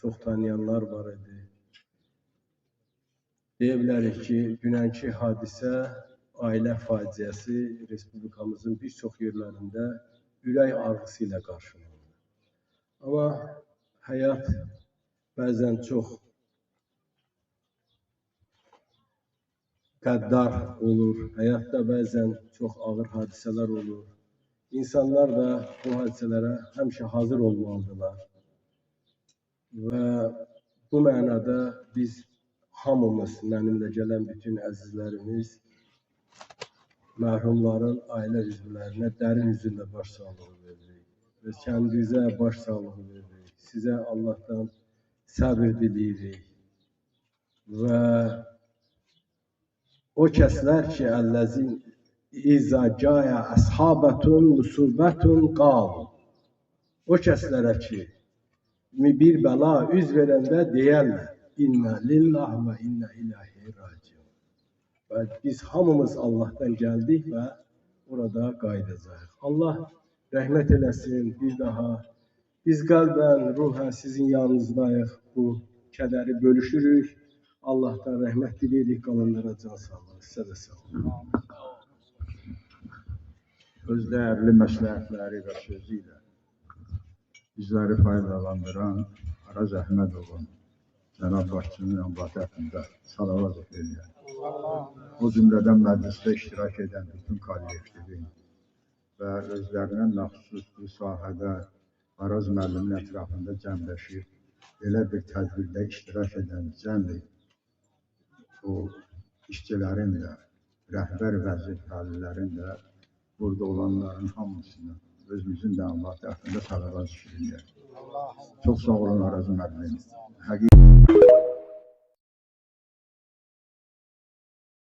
çox tanıyanlar var idi. Deyə bilərik ki, dünənki hadisə, ailə faciəsi Respublikamızın bir çox yerlərində ürək ağrısı ilə qarşılandı. Amma həyat bəzən çox qəddar olur, həyatda bəzən çox ağır hadisələr olur. İnsanlar da bu hadisələrə həmişə hazır olmalıdırlar. Və bu mənada biz hamımız, mənimlə gələn bütün əzizlərimiz, mərhumların ailə üzvlərinə dərin üzrlə başsağlığı veririk və kəndinizə başsağlığı veririk. Sizə Allahdan səbir diləyirik və o kəslər ki, əlləzin izə cəyə əshabətun musibətun qalu, o kəslərə ki, bir bəla üz verəndə deyərlər, İnna lillah və inna ilahi raciun. Və biz hamımız Allah'tan gəldik və orada qayıdacağıq. Allah rəhmət eləsin bir daha. Biz qəlbən, ruhən sizin yanınızdayıq. Bu kədəri bölüşürük. Allah'tan rəhmət diləyirik, qalanlara can sağlığı. Sizə də sağ olun. Öz dəyərli məsləhətləri və sözü ilə bizləri faydalandıran Araz Əhmədovun Cənab Başçının ənvatətində salavat edirəm. O cümlədən məclisdə iştirak edən bütün kollektivin və özlərinə məxsus bu sahədə Araz müəllimin ətrafında cəmləşib elə bir tədbirdə iştirak edən cəmi o işçilərin də, rəhbər vəzifəlilərin də burada olanların hamısını özümüzün də ənvatətində salavat edirəm. Çox sağ olun Araz müəllim.